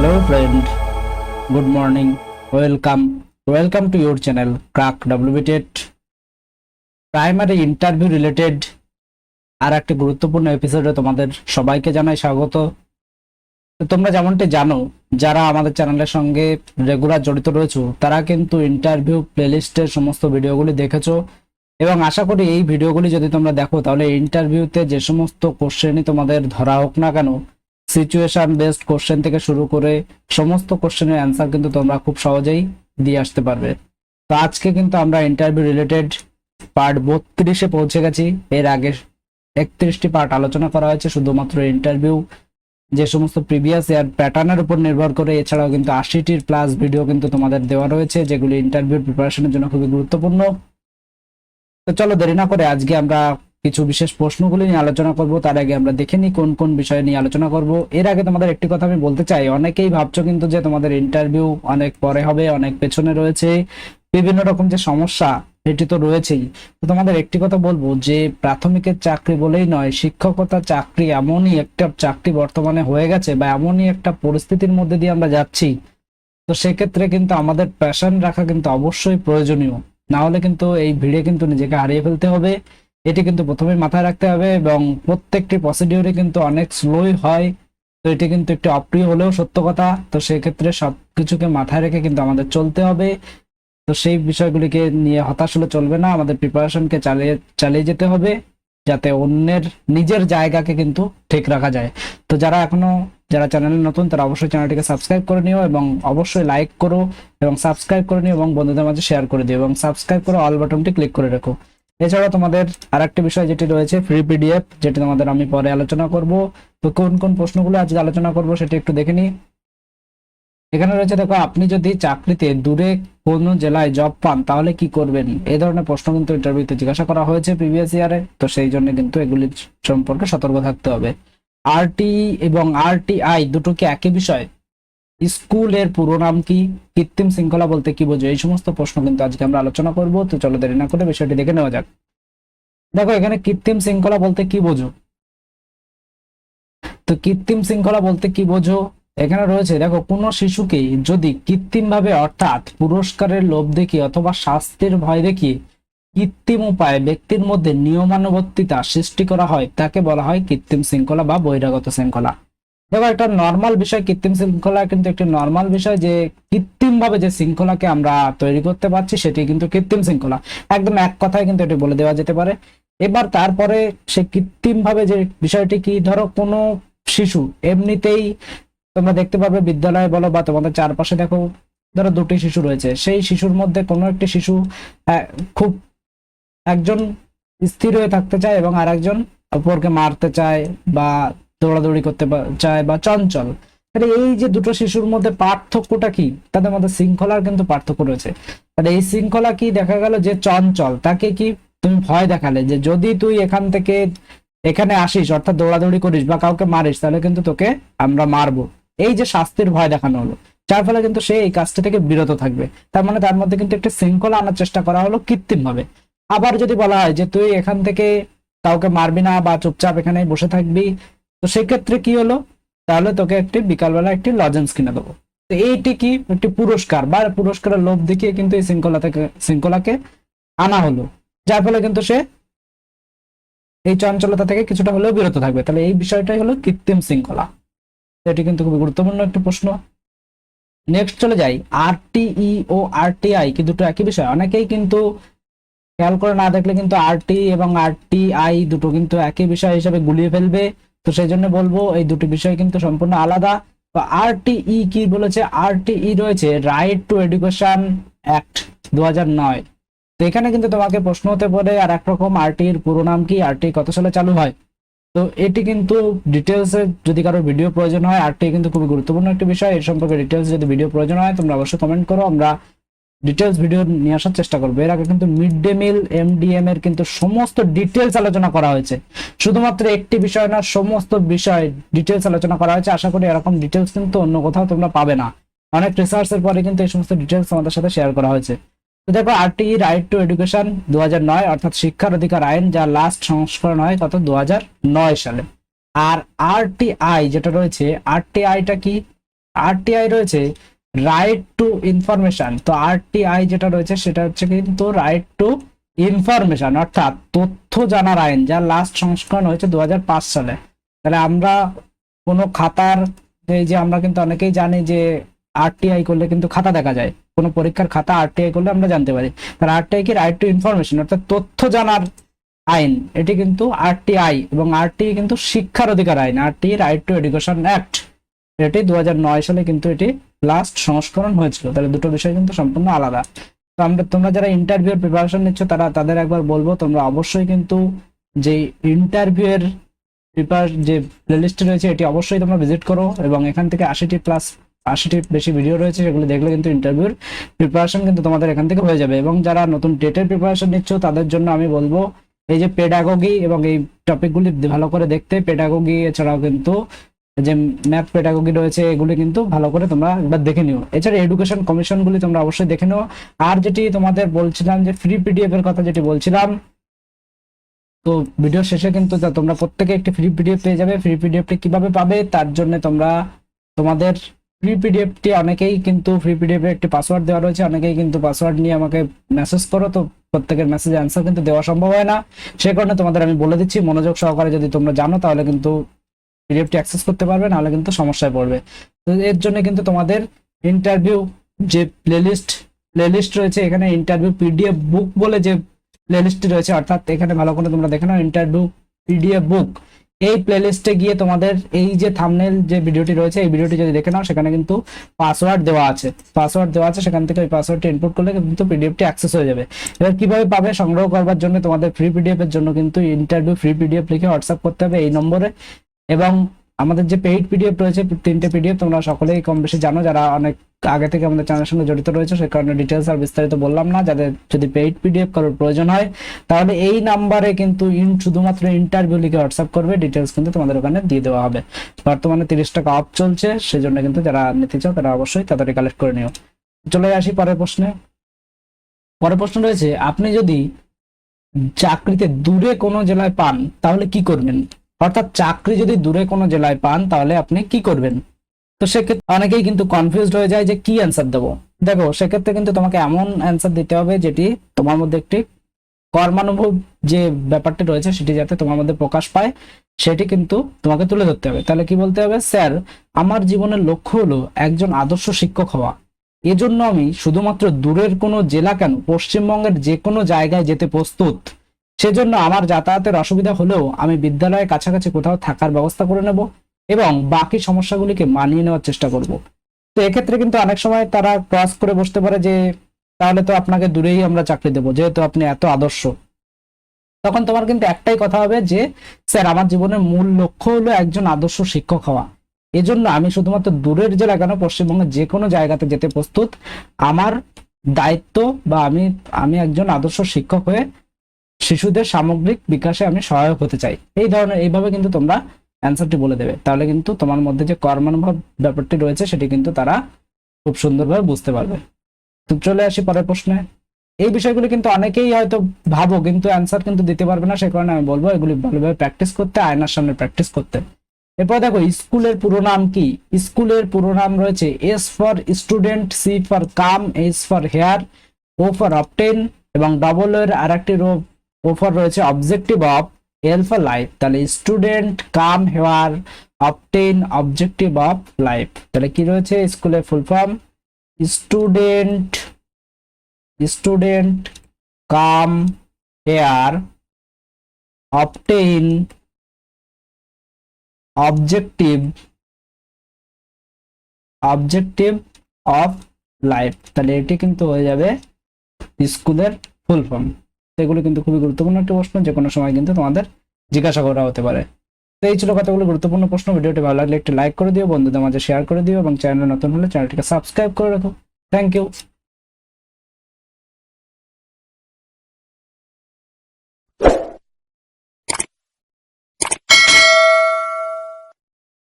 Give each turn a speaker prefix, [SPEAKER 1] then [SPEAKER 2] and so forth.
[SPEAKER 1] Hello friend, good morning, welcome to your channel Crack WBTET primary interview related আর একটা গুরুত্বপূর্ণ এপিসোডে তোমাদের সবাইকে জানাই স্বাগত। তো তোমরা যেমনটি জানো, যারা আমাদের চ্যানেলের সঙ্গে রেগুলার জড়িত রয়েছো তারা কিন্তু ইন্টারভিউ প্লেলিস্টের সমস্ত ভিডিওগুলি দেখেছো এবং আশা করি এই ভিডিওগুলি যদি তোমরা দেখো তাহলে ইন্টারভিউতে যে সমস্ত কোশ্চেনই তোমাদের ধরা হোক না কেন, সিচুয়েশন বেসড কোশ্চেন থেকে শুরু করে সমস্ত কোশ্চেনের অ্যান্সার কিন্তু তোমরা খুব সহজেই দিয়ে আসতে পারবে। তো আজকে কিন্তু আমরা ইন্টারভিউ রিলেটেড পার্ট 32-এ পৌঁছে গেছি। এর আগে 31টি পার্ট আলোচনা করা হয়েছে শুধুমাত্র ইন্টারভিউ যে সমস্ত প্রিভিয়াস ইয়ার প্যাটার্নের উপর নির্ভর করে। এছাড়াও কিন্তু 80টির প্লাস ভিডিও কিন্তু তোমাদের দেওয়া রয়েছে, যেগুলি ইন্টারভিউর প্রিপারেশনের জন্য খুবই গুরুত্বপূর্ণ। তো চলো দেরি না করে আজকে আমরা কিছু বিশেষ প্রশ্নগুলি নিয়ে আলোচনা করব। তার আগে আমরা দেখে নিই কোন কোন বিষয় নিয়ে আলোচনা করব। এর আগে তোমাদের একটি কথা আমি বলতে চাই, অনেকেই ভাবছো কিন্তু যে তোমাদের ইন্টারভিউ অনেক পরে হবে, অনেক পেছনে রয়েছে, বিভিন্ন রকম যে সমস্যা এটি তো রয়েছেই। তো তোমাদের একটি কথা বলবো যে প্রাথমিকের চাকরি বলেই নয়, শিক্ষকতা চাকরি এমনই একটা চাকরি বর্তমানে হয়ে গেছে বা এমনই একটা পরিস্থিতির মধ্যে দিয়ে আমরা যাচ্ছি, তো সেক্ষেত্রে কিন্তু আমাদের প্যাশন রাখা কিন্তু অবশ্যই প্রয়োজনীয়। না হলে কিন্তু এই ভিড়ে কিন্তু নিজেকে হারিয়ে ফেলতে হবে, এটি কিন্তু প্রথমে মাথায় রাখতে হবে। এবং প্রত্যেকটি প্রসিডিওরে কিন্তু অনেক স্লোই হয়, তো এটি কিন্তু একটি অপ্রিয় হলেও সত্য কথা। তো সেক্ষেত্রে সবকিছুকে মাথায় রেখে কিন্তু আমাদের চলতে হবে। তো সেই বিষয়গুলিকে নিয়ে হতাশ হলে চলবে না, আমাদের প্রিপারেশনকে চালিয়ে যেতে হবে যাতে অন্যের নিজের জায়গাকে কিন্তু ঠিক রাখা যায়। তো যারা চ্যানেলে নতুন তারা অবশ্যই চ্যানেলটিকে সাবস্ক্রাইব করে নিও এবং অবশ্যই লাইক করো এবং সাবস্ক্রাইব করে নিও এবং বন্ধুদের মাঝে শেয়ার করে দিও এবং সাবস্ক্রাইব করে অল বাটনটি ক্লিক করে রাখো। এছাড়াও তোমাদের আরেকটি বিষয় যেটি রয়েছে ফ্রি পিডিএফ, যেটি তোমাদের আমি পরে আলোচনা করব। তো কোন কোন প্রশ্নগুলো আজকে আলোচনা করব সেটি একটু দেখে নিই। এখানে রয়েছে, দেখো, আপনি যদি চাকরিতে দূরে কোনো জেলায় জব পান তাহলে কি করবেন? এই ধরনের প্রশ্ন কিন্তু ইন্টারভিউতে জিজ্ঞাসা করা হয়েছে প্রিভিয়াস ইয়ারে। তো সেই জন্য কিন্তু এগুলি সম্পর্কে সতর্ক থাকতে হবে। আরটি এবং আরটিআই দুটো কি একই বিষয়? স্কুলের পুরো নাম কি? কৃত্রিম শৃঙ্খলা বলতে কি বোঝো? এই সমস্ত প্রশ্ন কিন্তু আজকে আমরা আলোচনা করব। তো চলো দেরি না করে বিষয়টি দেখে নেওয়া যাক। দেখো, এখানে কৃত্রিম শৃঙ্খলা বলতে কি বোঝো? তো কৃত্রিম শৃঙ্খলা বলতে কি বোঝো এখানে রয়েছে, দেখো, কোনো শিশুকে যদি কৃত্রিমভাবে অর্থাৎ পুরস্কারের লোভ দেখিয়ে অথবা শাস্তির ভয় দেখিয়ে কৃত্রিম উপায়ে ব্যক্তির মধ্যে নিয়মানুবর্তিতা সৃষ্টি করা হয় তাকে বলা হয় কৃত্রিম শৃঙ্খলা বা বহিরাগত শৃঙ্খলা। দেখো, একটা নর্মাল বিষয়, কৃত্রিম শৃঙ্খলা কিন্তু একটি নর্মাল বিষয়, যে কৃত্রিম ভাবে যে শৃঙ্খলাকে আমরা তৈরি করতে পারছি সেটি কিন্তু কৃত্রিম শৃঙ্খলা। একদম এক কথায় কিন্তু এটি বলে দেওয়া যেতে পারে। এবার তারপরে সে কৃত্রিম ভাবে যে বিষয়টি কি, ধরো কোনো শিশু এমনিতেই তোমরা দেখতে পারবে বিদ্যালয়ে বলো বা তোমাদের চারপাশে, দেখো, ধরো দুটি শিশু রয়েছে, সেই শিশুর মধ্যে কোনো একটি শিশু খুব একজন স্থির হয়ে থাকতে চায় এবং আর একজন অপরকে মারতে চায় বা দৌড়াদৌড়ি করতে চায় বা চঞ্চল। তাহলে এই যে দুটো শিশুর মধ্যে পার্থক্যটা কি? তাদের মধ্যে শৃঙ্খলার কিন্তু পার্থক্য রয়েছে। তাহলে এই শৃঙ্খলা কি, দেখা গেল যে চঞ্চল তাকে কি তুমি ভয় দেখালে যে যদি তুই এখান থেকে এখানে আসিস অর্থাৎ দৌড়াদৌড়ি করিস বা কাউকে মারিস তাহলে কিন্তু তোকে আমরা মারবো, এই যে শাস্তির ভয় দেখানো হলো, যার ফলে কিন্তু সে এই কাজটা থেকে বিরত থাকবে। তার মানে তার মধ্যে কিন্তু একটা শৃঙ্খলা আনার চেষ্টা করা হলো কৃত্রিম ভাবে। আবার যদি বলা হয় যে তুই এখান থেকে কাউকে মারবি না বা চুপচাপ এখানে বসে থাকবি, তো সেক্ষেত্রে কি হলো, তাহলে তোকে একটি বিকালবেলা একটি লজেন্স কিনে দেবো। তো এইটি কি, একটি পুরস্কার বা পুরস্কারের লোভ দেখিয়ে কিন্তু এই শৃঙ্খলাকে আনা হলো, যার ফলে কিন্তু সে এই চঞ্চলতা থেকে কিছুটা হলেও বিরত থাকবে। তাহলে এই বিষয়টাই হলো কৃত্রিম শৃঙ্খলা। এটি কিন্তু খুবই গুরুত্বপূর্ণ একটি প্রশ্ন। নেক্সট চলে যাই, আরটিই ও আরটিআই কি দুটো একই বিষয়? অনেকেই কিন্তু খেয়াল করে না দেখলে কিন্তু আরটি এবং আরটিআই দুটো কিন্তু একই বিষয় হিসেবে গুলিয়ে ফেলবে। তো সেই জন্য বলবো এই দুটি বিষয় কিন্তু সম্পূর্ণ আলাদা। তো আরটিই কি বলেছে? আরটিই রয়েছে রাইট টু এডুকেশন অ্যাক্ট 2009। তো এখানে কিন্তু তোমাকে প্রশ্ন হতে পারে আর একরকম, আরটির পুরো নাম কি, আরটি কত সালে চালু হয়? তো এটি কিন্তু ডিটেলসে যদি কারো ভিডিও প্রয়োজন হয়, আরটি কিন্তু খুবই গুরুত্বপূর্ণ একটি বিষয়, এর সম্পর্কে ডিটেলস যদি ভিডিও প্রয়োজন হয় তোমরা অবশ্যই কমেন্ট করো, আমরা ডিটেলস ভিডিও নিয়ে আসার চেষ্টা করবো। এর আগে কিন্তু মিড ডে মিল এমডিএম এর কিন্তু সমস্ত ডিটেলস আলোচনা করা হয়েছে, শুধুমাত্র একটি বিষয় না, সমস্ত বিষয় ডিটেলস আলোচনা করা হয়েছে। আশা করি এরকম ডিটেলস কিন্তু অন্য কোথাও তোমরা পাবে না, অনেক রিসার্চের পরে কিন্তু এই সমস্ত ডিটেলস আমাদের সাথে শেয়ার করা হয়েছে। তো দেখো, আরটিই রাইট টু এডুকেশন 2009 অর্থাৎ শিক্ষার অধিকার আইন, যা লাস্ট সংস্করণ হয় কত 2009 সালে। আর আরটিআই যেটা রয়েছে, আরটিআইটা কি, আরটিআই রয়েছে রাইট টু ইনফরমেশন। তো আরটিআই যেটা রয়েছে সেটা হচ্ছে কিন্তু রাইট টু ইনফরমেশন, অর্থাৎ তথ্য জানার আইন, যার লাস্ট সংস্করণ হয়েছে 2005 সালে। তাহলে আমরা কোনো খাতার, এই যে আমরা কিন্তু অনেকেই জানি যে আরটিআই করলে কিন্তু খাতা দেখা যায়, কোনো পরীক্ষার খাতা আরটিআই করলে আমরা জানতে পারি। তাহলে আরটিআই কি রাইট টু ইনফরমেশন, অর্থাৎ তথ্য জানার আইন, এটি কিন্তু আরটিআই। এবং আরটিআই কিন্তু শিক্ষার অধিকার আইন, RTI right two education act, এটি 2009 সালে কিন্তু এটি লাস্ট সংস্করণ হয়েছিল। তাহলে দুটো বিষয় কিন্তু সম্পূর্ণ আলাদা। তো তোমরা যারা ইন্টারভিউর প্রিপারেশন নিচ্ছ তাদের একবার বলবো তোমরা অবশ্যই কিন্তু যে ইন্টারভিউয়ের যে প্লেলিস্ট রয়েছে এটি অবশ্যই তোমরা ভিজিট করো, এবং এখান থেকে 80টি বেশি ভিডিও রয়েছে, সেগুলো দেখলে কিন্তু ইন্টারভিউর প্রিপারেশন কিন্তু তোমাদের এখান থেকে হয়ে যাবে। এবং যারা নতুন টেটের প্রিপারেশন নিচ্ছ তাদের জন্য আমি বলবো এই যে পেডাগোগি এবং এই টপিকগুলি ভালো করে দেখতে। পেডাগোগি এছাড়াও কিন্তু যে ম্যাথ পেডাগোগি রয়েছে এগুলি কিন্তু ভালো করে তোমরা একবার দেখে নিও। এছাড়া এডুকেশন কমিশনগুলি তোমরা অবশ্যই দেখে নিও। আর যেটি তোমাদের বলছিলাম যে ফ্রি পিডিএফ এর কথা যেটি বলছিলাম, তো ভিডিও শেষে কিন্তু তোমরা প্রত্যেকে একটি ফ্রি পিডিএফ পেয়ে যাবে। ফ্রি পিডিএফটি কিভাবে পাবে তার জন্য তোমরা তোমাদের ফ্রি পিডিএফটি, অনেকেই কিন্তু ফ্রি পিডিএফে একটি পাসওয়ার্ড দেওয়া রয়েছে, অনেকেই কিন্তু পাসওয়ার্ড নিয়ে আমাকে মেসেজ করো, তো প্রত্যেকের মেসেজে অ্যান্সার কিন্তু দেওয়া সম্ভব হয় না। সে কারণে তোমাদের আমি বলে দিচ্ছি, মনোযোগ সহকারে যদি তোমরা জানো তাহলে কিন্তু পিডিএফটি অ্যাক্সেস করতে পারবে, নাহলে কিন্তু সমস্যায় পড়বে। তো এর জন্য কিন্তু তোমাদের ইন্টারভিউ যে প্লেলিস্ট রয়েছে, এখানে ইন্টারভিউ পিডিএফ বুক বলে যে প্লেলিস্টটি রয়েছে, অর্থাৎ এখানে ভালো করে তোমরা দেখে নাও ইন্টারভিউ পিডিএফ বুক। এই প্লেলিস্টে গিয়ে তোমাদের এই যে থাম্বনেল যে ভিডিওটি রয়েছে এই ভিডিওটি যদি দেখে নাও, সেখানে কিন্তু পাসওয়ার্ড দেওয়া আছে, সেখান থেকে ওই পাসওয়ার্ডটি ইনপুট করলে কিন্তু পিডিএফটি অ্যাক্সেস হয়ে যাবে। এবার কিভাবে পাবে, সংগ্রহ করবার জন্য তোমাদের ফ্রি পিডিএফ এর জন্য কিন্তু ইন্টারভিউ ফ্রি পিডিএফ লিখে হোয়াটসঅ্যাপ করতে হবে এই নম্বরে। এবং আমাদের যে পেইড পিডিএফ রয়েছে 3টে পিডিএফ তোমরা সকলেই কম বেশি জানো, যারা অনেক আগে থেকে আমাদের চ্যানেলের সঙ্গে জড়িত রয়েছে, সেই কারণে ডিটেলস আর বিস্তারিত বললাম না। যাদের যদি পেইড পিডিএফ কারোর প্রয়োজন হয় তাহলে এই নাম্বারে কিন্তু শুধুমাত্র ইন্টারভিউ লিখে হোয়াটসঅ্যাপ করবে, ডিটেলস কিন্তু তোমাদের ওখানে দিয়ে দেওয়া হবে। বর্তমানে 30 টাকা অফ চলছে, সেজন্য কিন্তু যারা নিতে চাও তারা অবশ্যই তাড়াতাড়ি কালেক্ট করে নিও। চলে আসি পরের প্রশ্নে। পরের প্রশ্ন রয়েছে, আপনি যদি চাকরিতে দূরে কোনো জেলায় পান তাহলে কি করবেন, অর্থাৎ চাকরি যদি দূরে কোনো জেলায় পান তাহলে আপনি কি করবেন। তো সেক্ষেত্রে অনেকেই কিন্তু কনফিউজড হয়ে যায় যে কি অ্যান্সার দেবো। দেখো, সেক্ষেত্রে কিন্তু তোমাকে এমন অ্যান্সার দিতে হবে যেটি তোমার মধ্যে একটি কর্মানুভব যে ব্যাপারটি রয়েছে সেটি যাতে তোমার মধ্যে প্রকাশ পায়, সেটি কিন্তু তোমাকে তুলে ধরতে হবে। তাহলে কি বলতে হবে, স্যার আমার জীবনের লক্ষ্য হলো একজন আদর্শ শিক্ষক হওয়া, এজন্য আমি শুধুমাত্র দূরের কোনো জেলা কেন পশ্চিমবঙ্গের যে কোনো জায়গায় যেতে প্রস্তুত। সেজন্য আমার যাতায়াতের অসুবিধা হলেও আমি বিদ্যালয়ের কাছাকাছি কোথাও থাকার ব্যবস্থা করে নেব এবং বাকি সমস্যাগুলিকে মানিয়ে নেওয়ার চেষ্টা করব। তো এক্ষেত্রে কিন্তু অনেক সময় তারা ক্রস করে বসতে পারে যে তাহলে তো আপনাকে দূরেই আমরা চাকরি দেবো যেহেতু আপনি এত আদর্শ। তখন তোমার কিন্তু একটাই কথা হবে যে স্যার আমার জীবনের মূল লক্ষ্য হলো একজন আদর্শ শিক্ষক হওয়া, এজন্য আমি শুধুমাত্র দূরের জেলা কেন পশ্চিমবঙ্গের যে কোনো জায়গাতে যেতে প্রস্তুত। আমার দায়িত্ব বা আমি একজন আদর্শ শিক্ষক হয়ে শিশুদের সামগ্রিক বিকাশে আমি সহায়ক হতে চাই। এই ধরনের এইভাবে কিন্তু তোমরা অ্যান্সারটি বলে দেবে, তাহলে কিন্তু তোমার মধ্যে যে কর্মানুভব ব্যাপারটি রয়েছে সেটি কিন্তু তারা খুব সুন্দরভাবে বুঝতে পারবে। তো চলে আসি পরের প্রশ্নে। এই বিষয়গুলো কিন্তু অনেকেই হয়তো ভাবো কিন্তু অ্যান্সার কিন্তু দিতে পারবে না, সে কারণে আমি বলবো এগুলি ভালোভাবে প্র্যাকটিস করতে, আয়নার সামনে প্র্যাকটিস করতে। এরপর দেখো, স্কুলের পুরো নাম কি। স্কুলের পুরো নাম রয়েছে S for student, C for come, H for here, O for obtain এবং ডবল এর আরেকটি ও ফর রয়েছে objective of, L for life. তাহলে student, come, here, obtain, objective of life. তাহলে কি রয়েছে স্কুলের full form, student, come, here, obtain, objective of life. তাহলে এটি কিন্তু হয়ে যাবে স্কুলের ফুল ফর্ম। এগুলো কিন্তু খুবই গুরুত্বপূর্ণ একটি প্রশ্ন, যে কোনো সময় কিন্তু তোমাদের জিজ্ঞাসা করা হতে পারে। তো এই ছিল কতগুলো গুরুত্বপূর্ণ প্রশ্ন। ভিডিওটি ভালো লাগলে একটি লাইক করে দিও, বন্ধুদের মাঝে শেয়ার করে দিও এবং চ্যানেলে নতুন হলে চ্যানেলটিকে সাবস্ক্রাইব করে রাখো। Thank you.